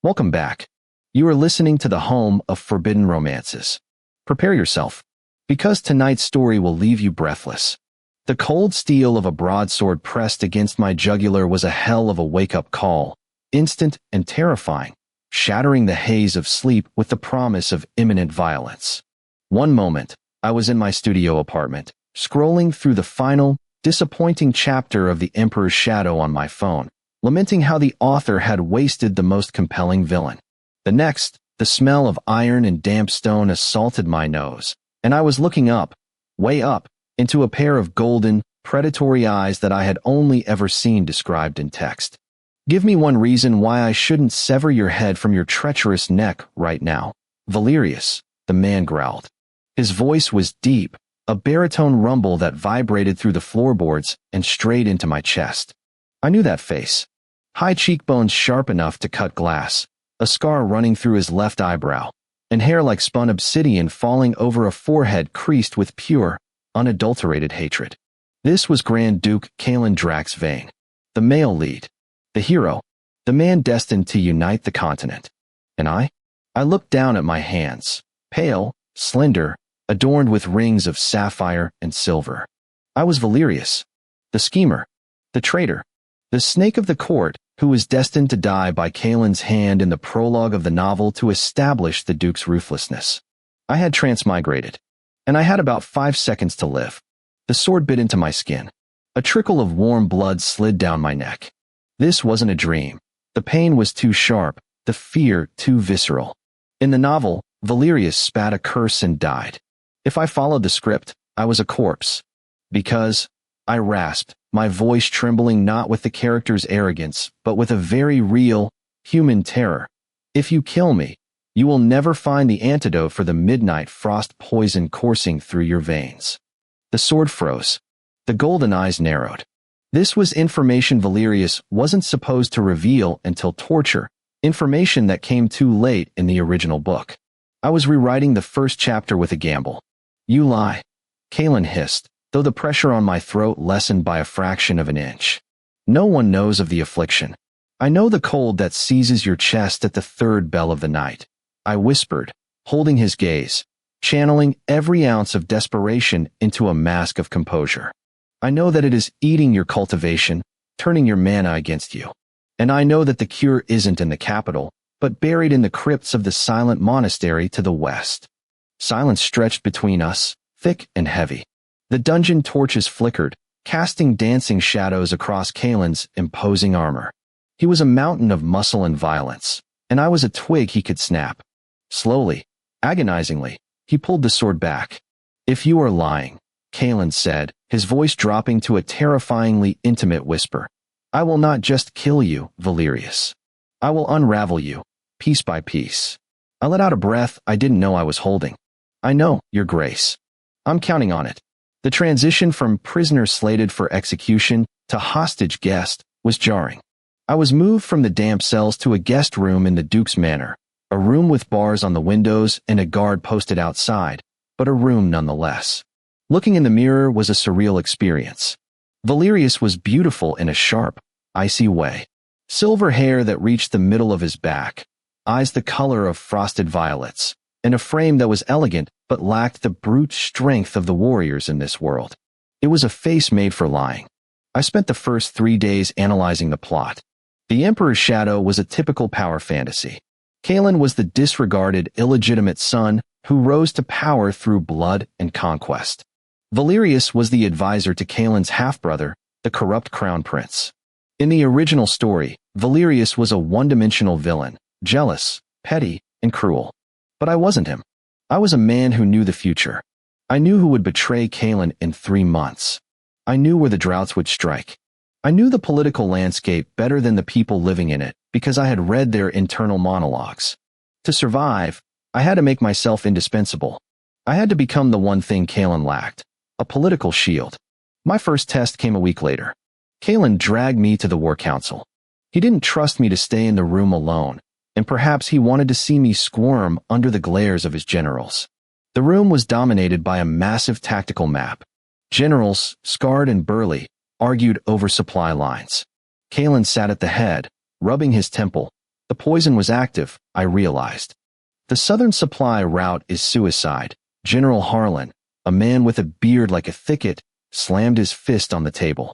Welcome back. You are listening to the home of forbidden romances. Prepare yourself, because tonight's story will leave you breathless. The cold steel of a broadsword pressed against my jugular was a hell of a wake-up call, instant and terrifying, shattering the haze of sleep with the promise of imminent violence. One moment, I was in my studio apartment, scrolling through the final, disappointing chapter of The Emperor's Shadow on my phone, lamenting how the author had wasted the most compelling villain. The next, the smell of iron and damp stone assaulted my nose, and I was looking up, way up, into a pair of golden, predatory eyes that I had only ever seen described in text. Give me one reason why I shouldn't sever your head from your treacherous neck right now. Valerius, the man growled. His voice was deep, a baritone rumble that vibrated through the floorboards and straight into my chest. I knew that face. High cheekbones sharp enough to cut glass, a scar running through his left eyebrow, and hair like spun obsidian falling over a forehead creased with pure, unadulterated hatred. This was Grand Duke Cailan Drax Vane, the male lead, the hero, the man destined to unite the continent. And I looked down at my hands, pale, slender, adorned with rings of sapphire and silver. I was Valerius, the schemer, the traitor, the snake of the court who was destined to die by Cailan's hand in the prologue of the novel to establish the Duke's ruthlessness. I had transmigrated, and I had about 5 seconds to live. The sword bit into my skin. A trickle of warm blood slid down my neck. This wasn't a dream. The pain was too sharp, the fear too visceral. In the novel, Valerius spat a curse and died. If I followed the script, I was a corpse. Because, I rasped, my voice trembling not with the character's arrogance, but with a very real, human terror. If you kill me, you will never find the antidote for the midnight frost poison coursing through your veins. The sword froze. The golden eyes narrowed. This was information Valerius wasn't supposed to reveal until torture, information that came too late in the original book. I was rewriting the first chapter with a gamble. You lie, Cailan hissed, though the pressure on my throat lessened by a fraction of an inch. No one knows of the affliction. I know the cold that seizes your chest at the third bell of the night. I whispered, holding his gaze, channeling every ounce of desperation into a mask of composure. I know that it is eating your cultivation, turning your mana against you. And I know that the cure isn't in the capital, but buried in the crypts of the silent monastery to the west. Silence stretched between us, thick and heavy. The dungeon torches flickered, casting dancing shadows across Cailan's imposing armor. He was a mountain of muscle and violence, and I was a twig he could snap. Slowly, agonizingly, he pulled the sword back. If you are lying, Cailan said, his voice dropping to a terrifyingly intimate whisper, I will not just kill you, Valerius. I will unravel you, piece by piece. I let out a breath I didn't know I was holding. I know, Your Grace. I'm counting on it. The transition from prisoner slated for execution to hostage guest was jarring. I was moved from the damp cells to a guest room in the Duke's manor, a room with bars on the windows and a guard posted outside, but a room nonetheless. Looking in the mirror was a surreal experience. Valerius was beautiful in a sharp, icy way. Silver hair that reached the middle of his back, eyes the color of frosted violets, and a frame that was elegant but lacked the brute strength of the warriors in this world. It was a face made for lying. I spent the first 3 days analyzing the plot. The Emperor's Shadow was a typical power fantasy. Cailan was the disregarded, illegitimate son who rose to power through blood and conquest. Valerius was the advisor to Cailan's half-brother, the corrupt crown prince. In the original story, Valerius was a one-dimensional villain, jealous, petty, and cruel. But I wasn't him. I was a man who knew the future. I knew who would betray Cailan in 3 months. I knew where the droughts would strike. I knew the political landscape better than the people living in it because I had read their internal monologues. To survive, I had to make myself indispensable. I had to become the one thing Cailan lacked, a political shield. My first test came a week later. Cailan dragged me to the War Council. He didn't trust me to stay in the room alone, and perhaps he wanted to see me squirm under the glares of his generals. The room was dominated by a massive tactical map. Generals, scarred and burly, argued over supply lines. Cailan sat at the head, rubbing his temple, The poison was active, I realized. The southern supply route is suicide. General Harlan, a man with a beard like a thicket, slammed his fist on the table.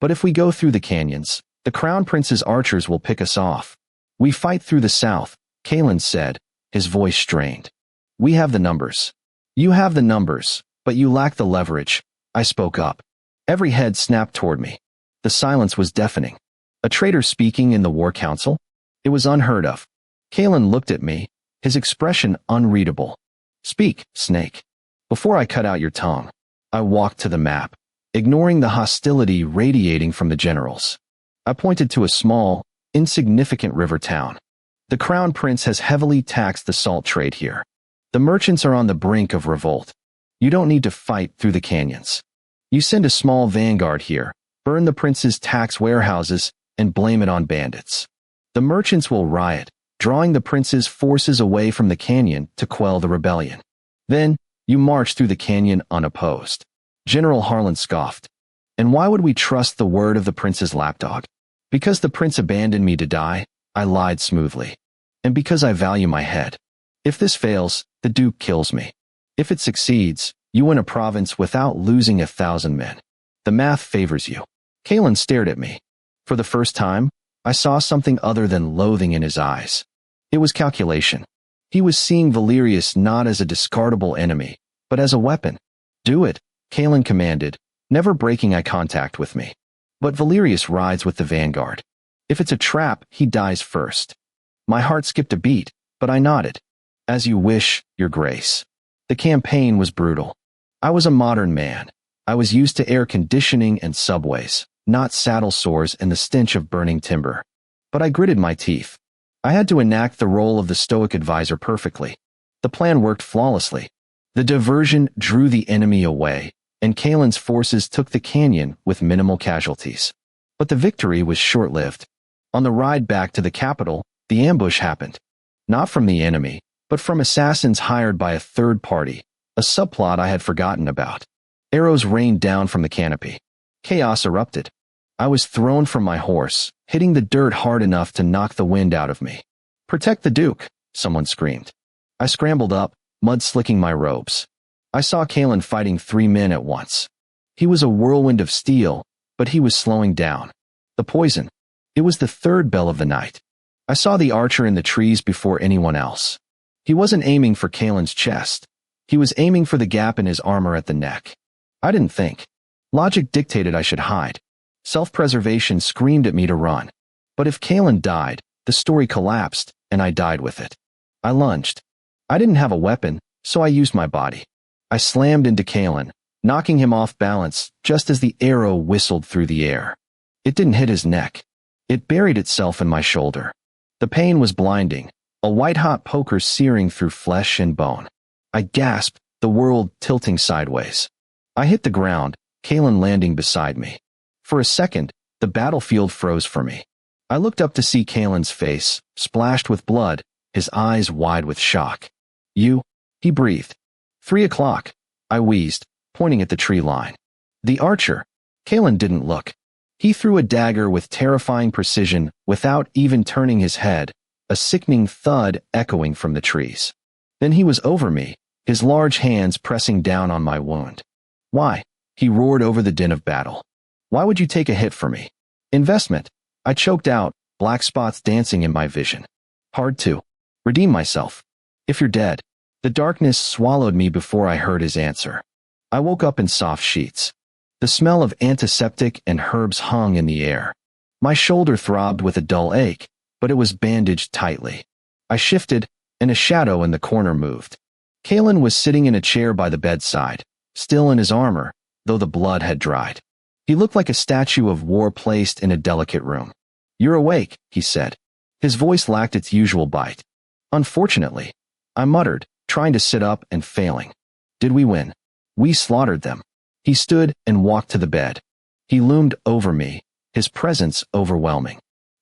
But if we go through the canyons, the Crown Prince's archers will pick us off. We fight through the south, Kalen said, his voice strained. We have the numbers. You have the numbers, but you lack the leverage, I spoke up. Every head snapped toward me. The silence was deafening. A traitor speaking in the War Council? It was unheard of. Kalen looked at me, his expression unreadable. Speak, Snake. Before I cut out your tongue. I walked to the map, ignoring the hostility radiating from the generals. I pointed to a small, insignificant river town. The Crown Prince has heavily taxed the salt trade here. The merchants are on the brink of revolt. You don't need to fight through the canyons. You send a small vanguard here, burn the prince's tax warehouses, and blame it on bandits. The merchants will riot, drawing the prince's forces away from the canyon to quell the rebellion. Then, you march through the canyon unopposed. General Harlan scoffed. And why would we trust the word of the prince's lapdog? Because the prince abandoned me to die, I lied smoothly. And because I value my head. If this fails, the Duke kills me. If it succeeds, you win a province without losing 1,000 men. The math favors you. Kalen stared at me. For the first time, I saw something other than loathing in his eyes. It was calculation. He was seeing Valerius not as a discardable enemy, but as a weapon. Do it, Kalen commanded, never breaking eye contact with me. But Valerius rides with the vanguard. If it's a trap, he dies first. My heart skipped a beat, but I nodded. As you wish, Your Grace. The campaign was brutal. I was a modern man. I was used to air conditioning and subways, not saddle sores and the stench of burning timber. But I gritted my teeth. I had to enact the role of the stoic advisor perfectly. The plan worked flawlessly. The diversion drew the enemy away, and Kalen's forces took the canyon with minimal casualties. But the victory was short-lived. On the ride back to the capital, the ambush happened. Not from the enemy, but from assassins hired by a third party, a subplot I had forgotten about. Arrows rained down from the canopy. Chaos erupted. I was thrown from my horse, hitting the dirt hard enough to knock the wind out of me. Protect the Duke, someone screamed. I scrambled up, mud slicking my robes. I saw Kalen fighting 3 men at once. He was a whirlwind of steel, but he was slowing down. The poison. It was the third bell of the night. I saw the archer in the trees before anyone else. He wasn't aiming for Kalen's chest. He was aiming for the gap in his armor at the neck. I didn't think. Logic dictated I should hide. Self-preservation screamed at me to run. But if Kalen died, the story collapsed, and I died with it. I lunged. I didn't have a weapon, so I used my body. I slammed into Kalen, knocking him off balance just as the arrow whistled through the air. It didn't hit his neck. It buried itself in my shoulder. The pain was blinding, a white-hot poker searing through flesh and bone. I gasped, the world tilting sideways. I hit the ground, Kalen landing beside me. For a second, the battlefield froze for me. I looked up to see Kalen's face, splashed with blood, his eyes wide with shock. You? He breathed. 3 o'clock, I wheezed, pointing at the tree line. The archer. Kalen didn't look. He threw a dagger with terrifying precision without even turning his head, a sickening thud echoing from the trees. Then he was over me, his large hands pressing down on my wound. Why? He roared over the din of battle. Why would you take a hit for me? Investment. I choked out, black spots dancing in my vision. Hard to redeem myself. If you're dead. The darkness swallowed me before I heard his answer. I woke up in soft sheets. The smell of antiseptic and herbs hung in the air. My shoulder throbbed with a dull ache, but it was bandaged tightly. I shifted, and a shadow in the corner moved. Kalen was sitting in a chair by the bedside, still in his armor, though the blood had dried. He looked like a statue of war placed in a delicate room. You're awake, he said. His voice lacked its usual bite. Unfortunately, I muttered, trying to sit up and failing. Did we win? We slaughtered them. He stood and walked to the bed. He loomed over me, his presence overwhelming.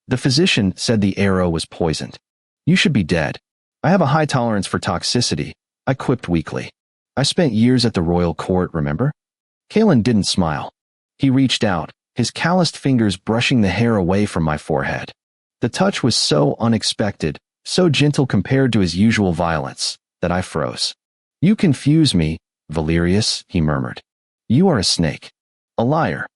The physician said the arrow was poisoned. You should be dead. I have a high tolerance for toxicity, I quipped weakly. I spent years at the royal court, remember? Kalen didn't smile. He reached out, his calloused fingers brushing the hair away from my forehead. The touch was so unexpected, so gentle compared to his usual violence, that I froze. You confuse me, Valerius, he murmured. You are a snake. A liar.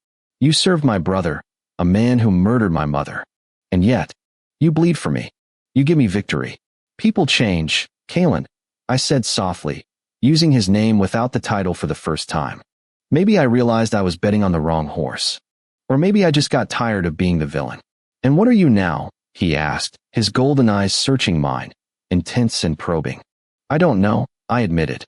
You served my brother, a man who murdered my mother. And yet, you bleed for me. You give me victory. People change, Cailan, I said softly, using his name without the title for the first time. Maybe I realized I was betting on the wrong horse. Or maybe I just got tired of being the villain. And what are you now? He asked, his golden eyes searching mine, intense and probing. I don't know, I admitted.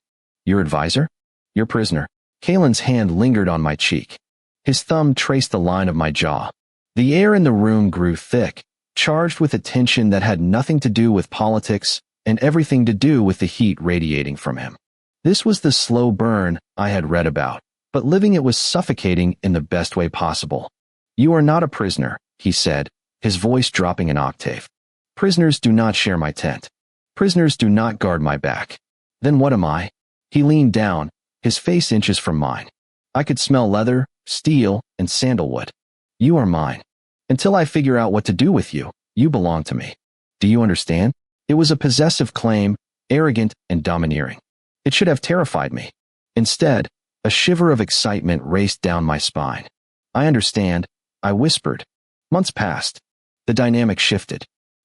Your advisor? Your prisoner. Cailan's hand lingered on my cheek. His thumb traced the line of my jaw. The air in the room grew thick, charged with a tension that had nothing to do with politics and everything to do with the heat radiating from him. This was the slow burn I had read about, but living it was suffocating in the best way possible. You are not a prisoner, he said, his voice dropping an octave. Prisoners do not share my tent. Prisoners do not guard my back. Then what am I? He leaned down, his face inches from mine. I could smell leather, steel, and sandalwood. You are mine. Until I figure out what to do with you, you belong to me. Do you understand? It was a possessive claim, arrogant and domineering. It should have terrified me. Instead, a shiver of excitement raced down my spine. I understand, I whispered. Months passed. The dynamic shifted.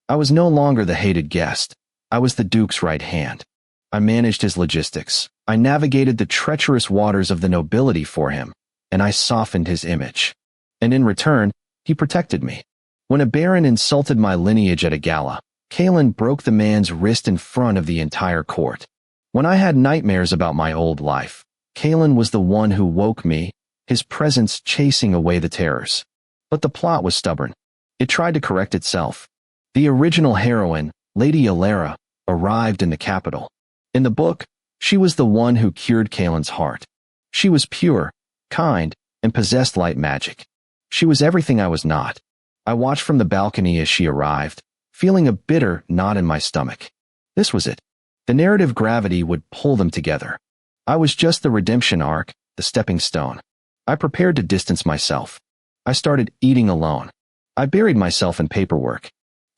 I was no longer the hated guest. I was the Duke's right hand. I managed his logistics. I navigated the treacherous waters of the nobility for him, and I softened his image. And in return, he protected me. When a baron insulted my lineage at a gala, Cailan broke the man's wrist in front of the entire court. When I had nightmares about my old life, Cailan was the one who woke me, his presence chasing away the terrors. But the plot was stubborn. It tried to correct itself. The original heroine, Lady Alara, arrived in the capital. In the book, she was the one who cured Cailan's heart. She was pure, kind, and possessed light magic. She was everything I was not. I watched from the balcony as she arrived, feeling a bitter knot in my stomach. This was it. The narrative gravity would pull them together. I was just the redemption arc, the stepping stone. I prepared to distance myself. I started eating alone. I buried myself in paperwork.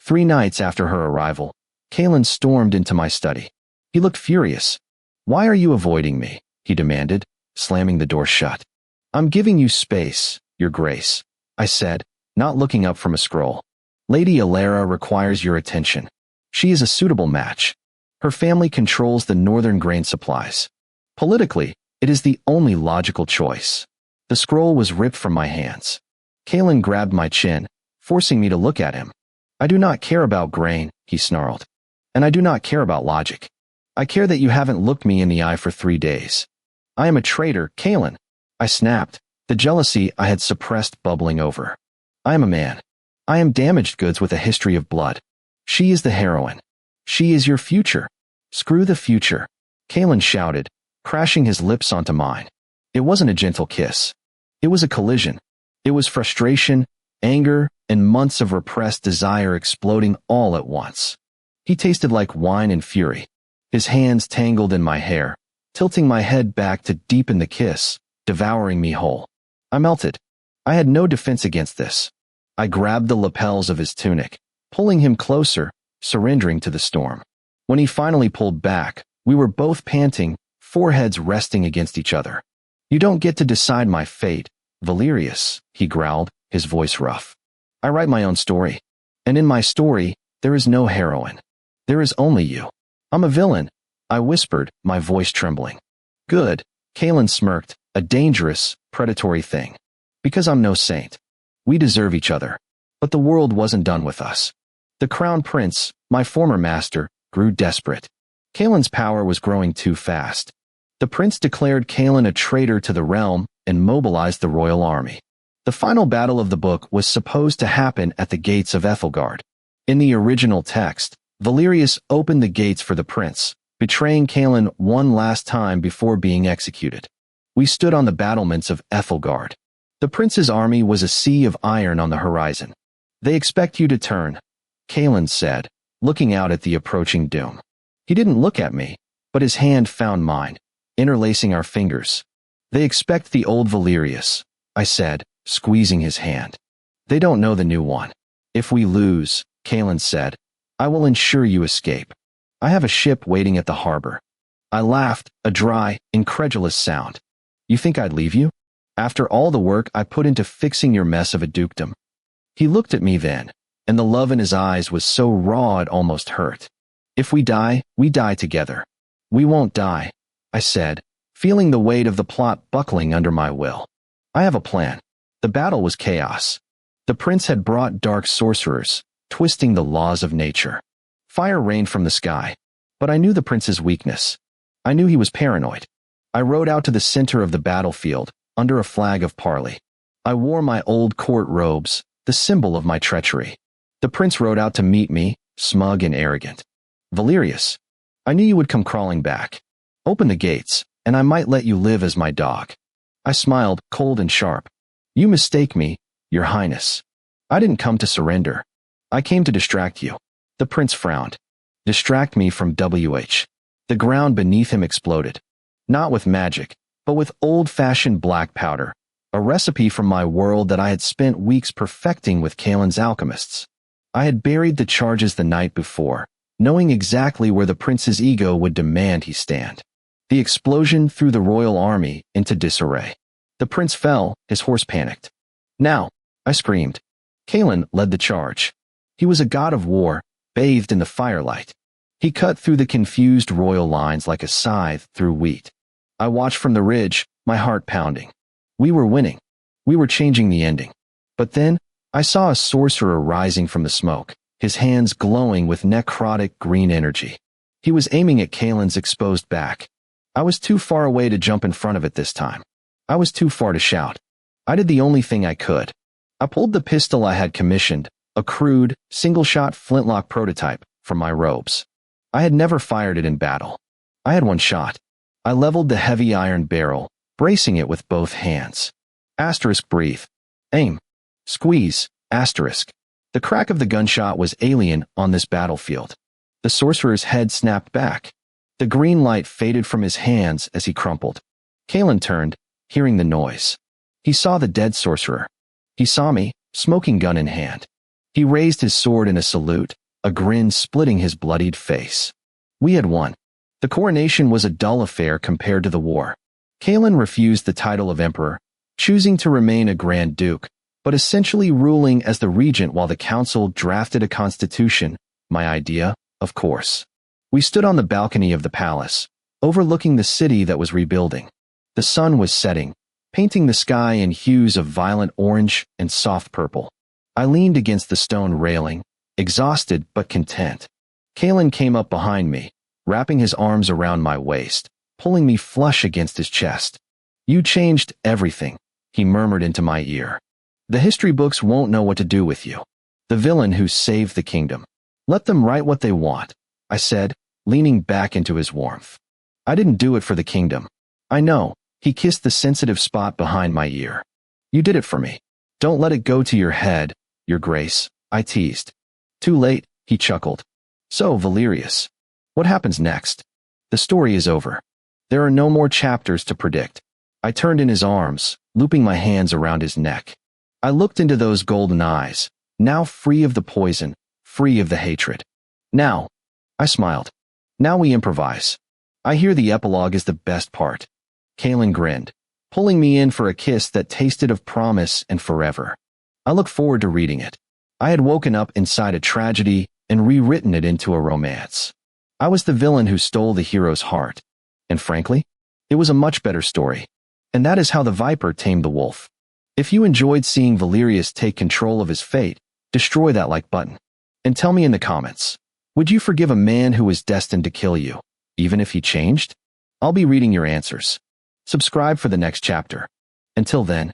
3 nights after her arrival, Cailan stormed into my study. He looked furious. Why are you avoiding me? He demanded, slamming the door shut. I'm giving you space, Your Grace, I said, not looking up from a scroll. Lady Alara requires your attention. She is a suitable match. Her family controls the northern grain supplies. Politically, it is the only logical choice. The scroll was ripped from my hands. Cailan grabbed my chin, forcing me to look at him. I do not care about grain, he snarled. And I do not care about logic. I care that you haven't looked me in the eye for 3 days. I am a traitor, Cailan. I snapped, the jealousy I had suppressed bubbling over. I am a man. I am damaged goods with a history of blood. She is the heroine. She is your future. Screw the future, Cailan shouted, crashing his lips onto mine. It wasn't a gentle kiss. It was a collision. It was frustration, anger, and months of repressed desire exploding all at once. He tasted like wine and fury. His hands tangled in my hair, tilting my head back to deepen the kiss, devouring me whole. I melted. I had no defense against this. I grabbed the lapels of his tunic, pulling him closer, surrendering to the storm. When he finally pulled back, we were both panting, foreheads resting against each other. You don't get to decide my fate, Valerius, he growled, his voice rough. I write my own story. And in my story, there is no heroine. There is only you. I'm a villain, I whispered, my voice trembling. Good, Cailan smirked, a dangerous, predatory thing. Because I'm no saint. We deserve each other. But the world wasn't done with us. The Crown Prince, my former master, grew desperate. Cailan's power was growing too fast. The prince declared Cailan a traitor to the realm and mobilized the royal army. The final battle of the book was supposed to happen at the gates of Ethelgard. In the original text, Valerius opened the gates for the prince, betraying Cailan one last time before being executed. We stood on the battlements of Ethelgard. The prince's army was a sea of iron on the horizon. They expect you to turn, Cailan said, looking out at the approaching doom. He didn't look at me, but his hand found mine, interlacing our fingers. They expect the old Valerius, I said, squeezing his hand. They don't know the new one. If we lose, Kaelin said. I will ensure you escape. I have a ship waiting at the harbor. I laughed, a dry, incredulous sound. You think I'd leave you? After all the work I put into fixing your mess of a dukedom. He looked at me then, and the love in his eyes was so raw it almost hurt. If we die, we die together. We won't die, I said, feeling the weight of the plot buckling under my will. I have a plan. The battle was chaos. The prince had brought dark sorcerers, twisting the laws of nature. Fire rained from the sky, but I knew the prince's weakness. I knew he was paranoid. I rode out to the center of the battlefield, under a flag of parley. I wore my old court robes, the symbol of my treachery. The prince rode out to meet me, smug and arrogant. Valerius, I knew you would come crawling back. Open the gates, and I might let you live as my dog. I smiled, cold and sharp. You mistake me, your highness. I didn't come to surrender. I came to distract you. The prince frowned. Distract me from WH. The ground beneath him exploded. Not with magic, but with old-fashioned black powder, a recipe from my world that I had spent weeks perfecting with Kaelin's alchemists. I had buried the charges the night before, knowing exactly where the prince's ego would demand he stand. The explosion threw the royal army into disarray. The prince fell, his horse panicked. Now, I screamed. Kaelin led the charge. He was a god of war, bathed in the firelight. He cut through the confused royal lines like a scythe through wheat. I watched from the ridge, my heart pounding. We were winning. We were changing the ending. But then, I saw a sorcerer rising from the smoke, his hands glowing with necrotic green energy. He was aiming at Kaelin's exposed back. I was too far away to jump in front of it this time. I was too far to shout. I did the only thing I could. I pulled the pistol I had commissioned, a crude, single-shot flintlock prototype, from my robes. I had never fired it in battle. I had one shot. I leveled the heavy iron barrel, bracing it with both hands. Asterisk breathe. Aim. Squeeze. Asterisk. The crack of the gunshot was alien on this battlefield. The sorcerer's head snapped back. The green light faded from his hands as he crumpled. Kaelin turned, hearing the noise. He saw the dead sorcerer. He saw me, smoking gun in hand. He raised his sword in a salute, a grin splitting his bloodied face. We had won. The coronation was a dull affair compared to the war. Kaelin refused the title of emperor, choosing to remain a grand duke, but essentially ruling as the regent while the council drafted a constitution, my idea, of course. We stood on the balcony of the palace, overlooking the city that was rebuilding. The sun was setting, painting the sky in hues of violent orange and soft purple. I leaned against the stone railing, exhausted but content. Kaelin came up behind me, wrapping his arms around my waist, pulling me flush against his chest. You changed everything, he murmured into my ear. The history books won't know what to do with you. The villain who saved the kingdom. Let them write what they want, I said, leaning back into his warmth. I didn't do it for the kingdom. I know, he kissed the sensitive spot behind my ear. You did it for me. Don't let it go to your head, your grace, I teased. Too late, he chuckled. So, Valerius, what happens next? The story is over. There are no more chapters to predict. I turned in his arms, looping my hands around his neck. I looked into those golden eyes, now free of the poison, free of the hatred. Now, I smiled. Now we improvise. I hear the epilogue is the best part. Kaelin grinned, pulling me in for a kiss that tasted of promise and forever. I look forward to reading it. I had woken up inside a tragedy and rewritten it into a romance. I was the villain who stole the hero's heart. And frankly, it was a much better story. And that is how the viper tamed the wolf. If you enjoyed seeing Valerius take control of his fate, destroy that like button. And tell me in the comments, would you forgive a man who was destined to kill you, even if he changed? I'll be reading your answers. Subscribe for the next chapter. Until then,